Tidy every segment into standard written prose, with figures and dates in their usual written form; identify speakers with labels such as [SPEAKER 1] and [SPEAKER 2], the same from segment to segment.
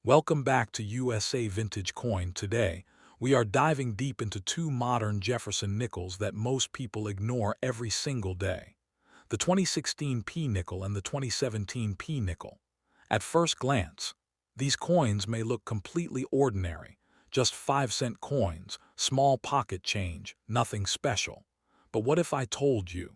[SPEAKER 1] Welcome back to USA Vintage Coin. Today, we are diving deep into two modern Jefferson nickels that most people ignore every single day. The 2016 P nickel and the 2017 P nickel. At first glance, these coins may look completely ordinary, just 5-cent coins, small pocket change, nothing special. But what if I told you?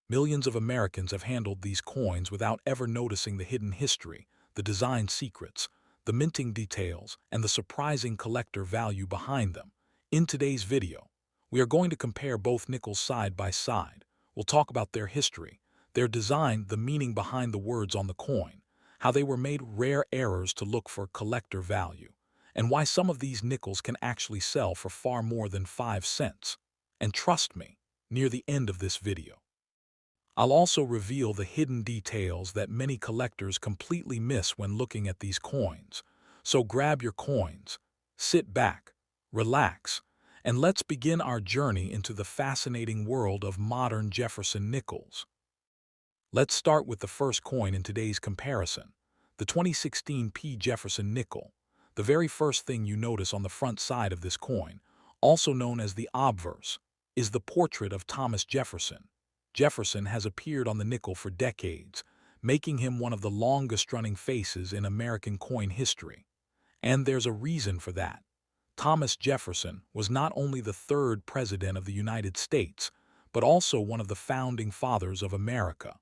[SPEAKER 1] Millions of Americans have handled these coins without ever noticing the hidden history, the design secrets, the minting details, and the surprising collector value behind them. In today's video, we are going to compare both nickels side by side. We'll talk about their history, their design, the meaning behind the words on the coin, how they were made, rare errors to look for collector value, and why some of these nickels can actually sell for far more than 5 cents. And trust me, near the end of this video, I'll also reveal the hidden details that many collectors completely miss when looking at these coins. So grab your coins, sit back, relax, and let's begin our journey into the fascinating world of modern Jefferson nickels. Let's start with the first coin in today's comparison, the 2016 P Jefferson nickel. The very first thing you notice on the front side of this coin, also known as the obverse, is the portrait of Thomas Jefferson. Jefferson has appeared on the nickel for decades, making him one of the longest-running faces in American coin history. And there's a reason for that. Thomas Jefferson was not only the third president of the United States, but also one of the founding fathers of America.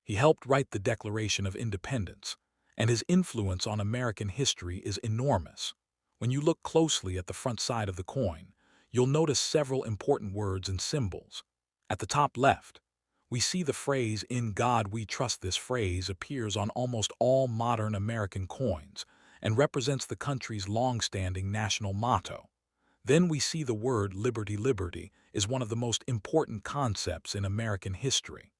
[SPEAKER 1] He helped write the Declaration of Independence, and his influence on American history is enormous. When you look closely at the front side of the coin, you'll notice several important words and symbols. At the top left, we see the phrase, "In God We Trust." This phrase appears on almost all modern American coins and represents the country's long-standing national motto. Then we see the word liberty. Liberty is one of the most important concepts in American history,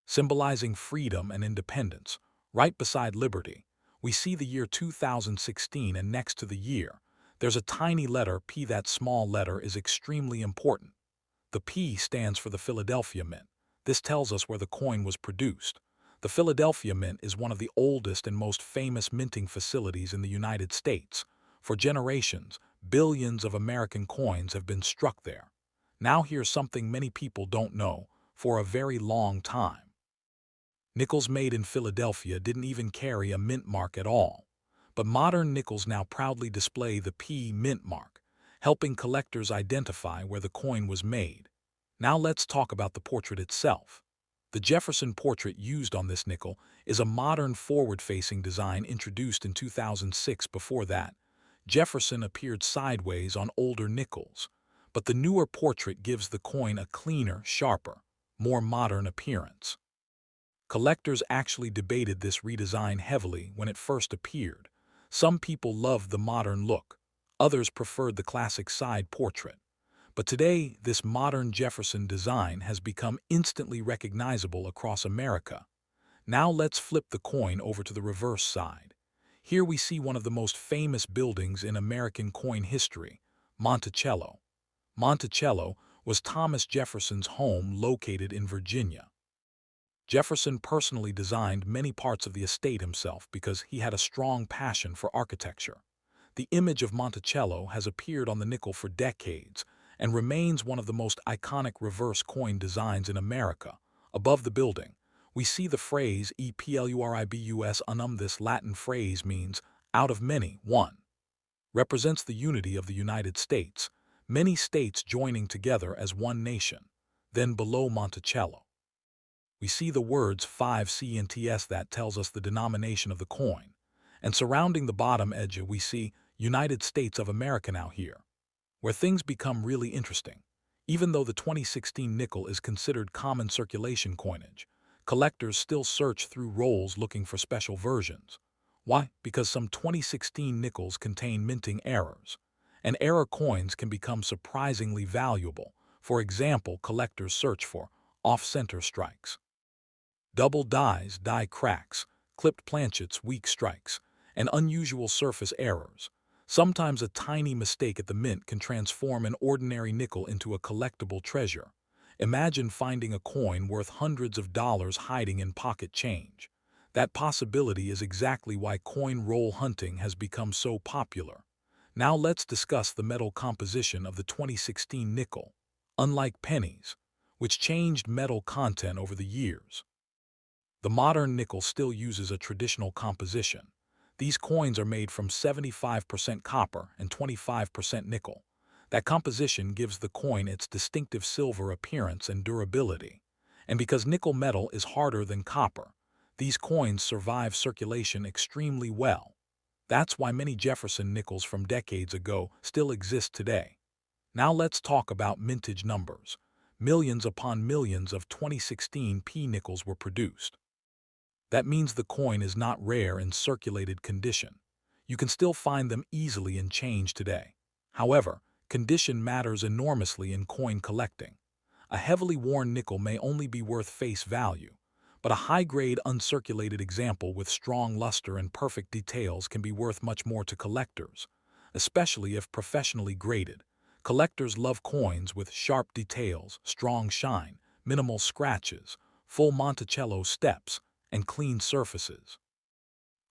[SPEAKER 1] symbolizing freedom and independence. Right beside liberty, we see the year 2016, and next to the year, there's a tiny letter P. That small letter is extremely important. The P stands for the Philadelphia Mint. This tells us where the coin was produced. The Philadelphia Mint is one of the oldest and most famous minting facilities in the United States. For generations, billions of American coins have been struck there. Now here's something many people don't know. For a very long time, nickels made in Philadelphia didn't even carry a mint mark at all. But modern nickels now proudly display the P mint mark, helping collectors identify where the coin was made. Now let's talk about the portrait itself. The Jefferson portrait used on this nickel is a modern forward-facing design introduced in 2006. Before that, Jefferson appeared sideways on older nickels, but the newer portrait gives the coin a cleaner, sharper, more modern appearance. Collectors actually debated this redesign heavily when it first appeared. Some people loved the modern look, others preferred the classic side portrait. But today, this modern Jefferson design has become instantly recognizable across America. Now let's flip the coin over to the reverse side. Here we see one of the most famous buildings in American coin history, Monticello. Monticello was Thomas Jefferson's home located in Virginia. Jefferson personally designed many parts of the estate himself because he had a strong passion for architecture. The image of Monticello has appeared on the nickel for decades and remains one of the most iconic reverse coin designs in America. Above the building, we see the phrase "epluribus unum." This Latin phrase means "out of many, one," represents the unity of the United States, many states joining together as one nation. Then below Monticello, we see the words 5 cents. That tells us the denomination of the coin. And surrounding the bottom edge, we see United States of America. Now here, where things become really interesting. Even though the 2016 nickel is considered common circulation coinage, collectors still search through rolls looking for special versions. Why? Because some 2016 nickels contain minting errors, and error coins can become surprisingly valuable. For example, collectors search for off-center strikes, double dies, die cracks, clipped planchets, weak strikes, and unusual surface errors. Sometimes a tiny mistake at the mint can transform an ordinary nickel into a collectible treasure. Imagine finding a coin worth hundreds of dollars hiding in pocket change. That possibility is exactly why coin roll hunting has become so popular. Now let's discuss the metal composition of the 2016 nickel. Unlike pennies, which changed metal content over the years, the modern nickel still uses a traditional composition. These coins are made from 75% copper and 25% nickel. That composition gives the coin its distinctive silver appearance and durability. And because nickel metal is harder than copper, these coins survive circulation extremely well. That's why many Jefferson nickels from decades ago still exist today. Now let's talk about mintage numbers. Millions upon millions of 2016 P nickels were produced. That means the coin is not rare in circulated condition. You can still find them easily in change today. However, condition matters enormously in coin collecting. A heavily worn nickel may only be worth face value, but a high-grade uncirculated example with strong luster and perfect details can be worth much more to collectors, especially if professionally graded. Collectors love coins with sharp details, strong shine, minimal scratches, full Monticello steps, and clean surfaces.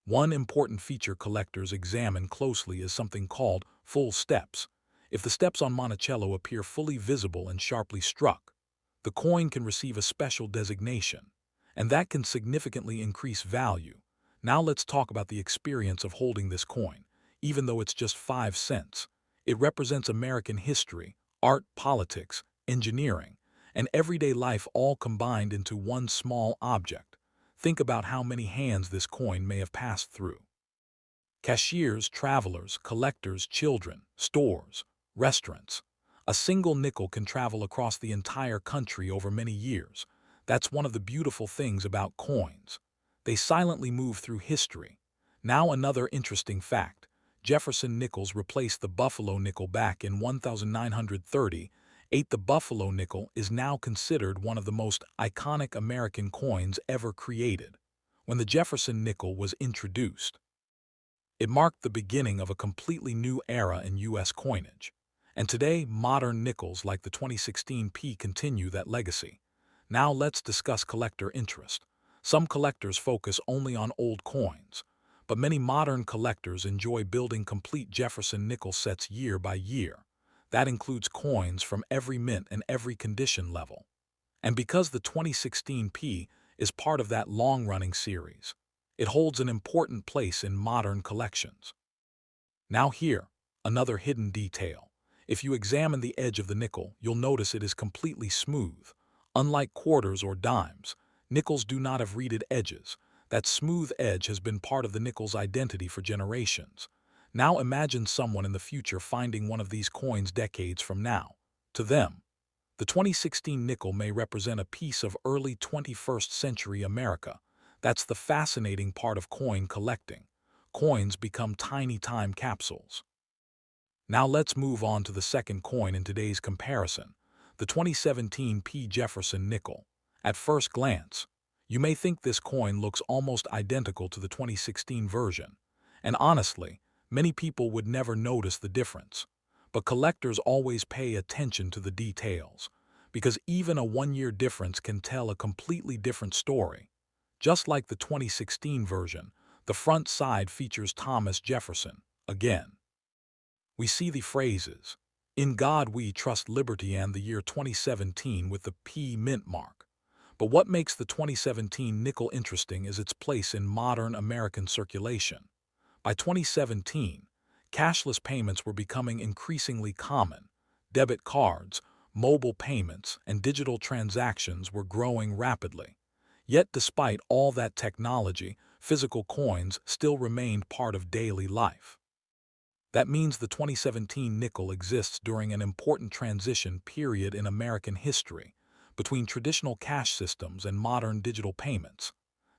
[SPEAKER 1] One important feature collectors examine closely is something called full steps. If the steps on Monticello appear fully visible and sharply struck, the coin can receive a special designation, and that can significantly increase value. Now let's talk about the experience of holding this coin. Even though it's just 5 cents, it represents American history, art, politics, engineering, and everyday life all combined into one small object. Think about how many hands this coin may have passed through. Cashiers, travelers, collectors, children, stores, restaurants. A single nickel can travel across the entire country over many years. That's one of the beautiful things about coins. They silently move through history. Now another interesting fact. Jefferson nickels replaced the Buffalo nickel back in 1930. The Buffalo nickel is now considered one of the most iconic American coins ever created. When the Jefferson nickel was introduced, it marked the beginning of a completely new era in U.S. coinage. And today, modern nickels like the 2016 P continue that legacy. Now let's discuss collector interest. Some collectors focus only on old coins, but many modern collectors enjoy building complete Jefferson nickel sets year by year. That includes coins from every mint and every condition level. And because the 2016 P is part of that long-running series, it holds an important place in modern collections. Now here, another hidden detail. If you examine the edge of the nickel, you'll notice it is completely smooth. Unlike quarters or dimes, nickels do not have reeded edges. That smooth edge has been part of the nickel's identity for generations. Now imagine someone in the future finding one of these coins decades from now. To them, the 2016 nickel may represent a piece of early 21st century America. That's the fascinating part of coin collecting. Coins become tiny time capsules. Now let's move on to the second coin in today's comparison, the 2017 P Jefferson Nickel. At first glance, you may think this coin looks almost identical to the 2016 version, and honestly, many people would never notice the difference. But collectors always pay attention to the details, because even a one-year difference can tell a completely different story. Just like the 2016 version, the front side features Thomas Jefferson, again. We see the phrases, "In God We Trust Liberty" and the year 2017 with the P mint mark. But what makes the 2017 nickel interesting is its place in modern American circulation. By 2017, cashless payments were becoming increasingly common. Debit cards, mobile payments, and digital transactions were growing rapidly. Yet despite all that technology, physical coins still remained part of daily life. That means the 2017 nickel exists during an important transition period in American history, between traditional cash systems and modern digital payments.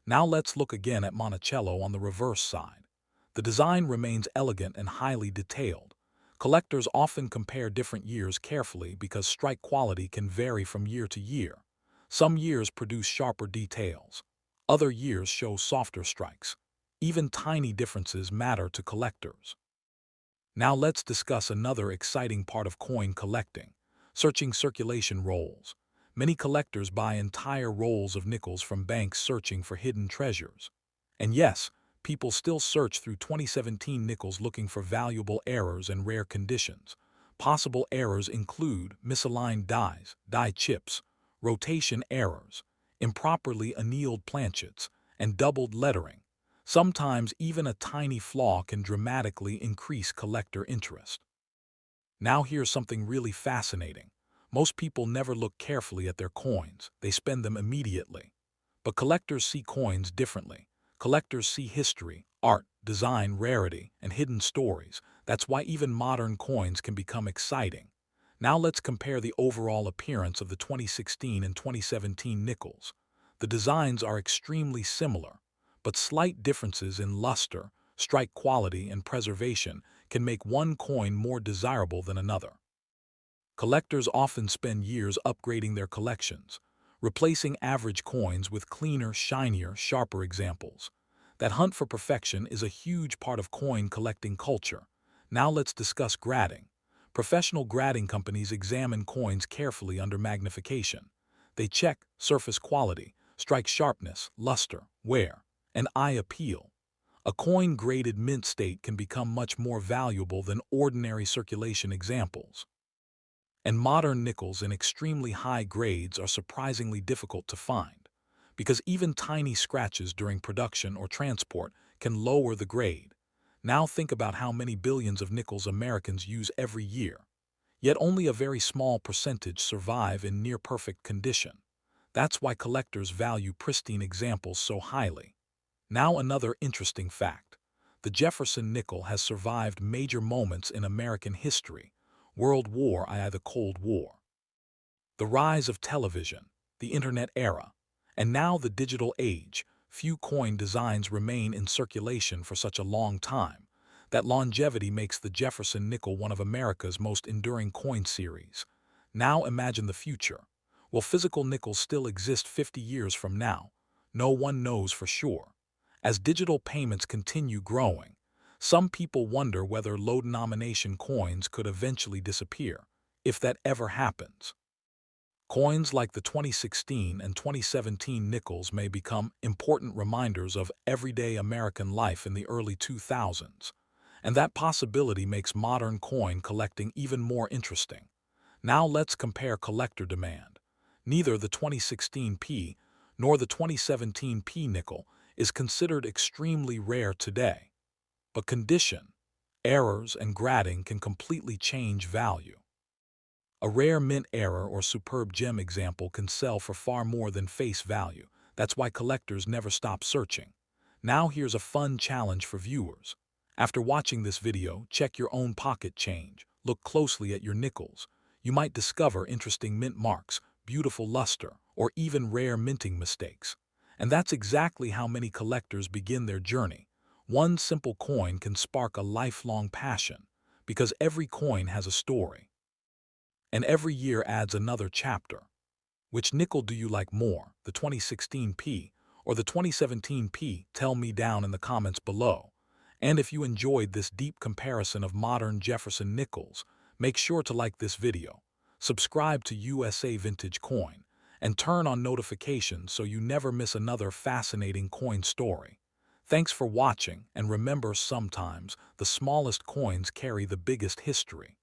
[SPEAKER 1] Now let's look again at Monticello on the reverse side. The design remains elegant and highly detailed. Collectors often compare different years carefully because strike quality can vary from year to year. Some years produce sharper details. Other years show softer strikes. Even tiny differences matter to collectors. Now let's discuss another exciting part of coin collecting, searching circulation rolls. Many collectors buy entire rolls of nickels from banks searching for hidden treasures. And yes, people still search through 2017 nickels looking for valuable errors and rare conditions. Possible errors include misaligned dies, die chips, rotation errors, improperly annealed planchets, and doubled lettering. Sometimes even a tiny flaw can dramatically increase collector interest. Now here's something really fascinating. Most people never look carefully at their coins, they spend them immediately. But collectors see coins differently. Collectors see history, art, design, rarity, and hidden stories. That's why even modern coins can become exciting. Now let's compare the overall appearance of the 2016 and 2017 nickels. The designs are extremely similar, but slight differences in luster, strike quality, and preservation can make one coin more desirable than another. Collectors often spend years upgrading their collections, replacing average coins with cleaner, shinier, sharper examples. That hunt for perfection is a huge part of coin collecting culture. Now let's discuss grading. Professional grading companies examine coins carefully under magnification. They check surface quality, strike sharpness, luster, wear, and eye appeal. A coin graded mint state can become much more valuable than ordinary circulation examples. And modern nickels in extremely high grades are surprisingly difficult to find, because even tiny scratches during production or transport can lower the grade. Now think about how many billions of nickels Americans use every year, yet only a very small percentage survive in near-perfect condition. That's why collectors value pristine examples so highly. Now another interesting fact. The Jefferson nickel has survived major moments in American history: World War I, the Cold War, the rise of television, the internet era, and now the digital age. Few coin designs remain in circulation for such a long time. That longevity makes the Jefferson nickel one of America's most enduring coin series. Now imagine the future. Will physical nickels still exist 50 years from now? No one knows for sure. As digital payments continue growing, some people wonder whether low-denomination coins could eventually disappear, if that ever happens. Coins like the 2016 and 2017 nickels may become important reminders of everyday American life in the early 2000s, and that possibility makes modern coin collecting even more interesting. Now let's compare collector demand. Neither the 2016 P nor the 2017 P nickel is considered extremely rare today, but condition, errors, and grading can completely change value. A rare mint error or superb gem example can sell for far more than face value. That's why collectors never stop searching. Now here's a fun challenge for viewers. After watching this video, check your own pocket change. Look closely at your nickels. You might discover interesting mint marks, beautiful luster, or even rare minting mistakes. And that's exactly how many collectors begin their journey. One simple coin can spark a lifelong passion, because every coin has a story. And every year adds another chapter. Which nickel do you like more, the 2016 P or the 2017 P? Tell me down in the comments below. And if you enjoyed this deep comparison of modern Jefferson nickels, make sure to like this video, subscribe to USA Vintage Coin, and turn on notifications so you never miss another fascinating coin story. Thanks for watching, and remember, sometimes the smallest coins carry the biggest history.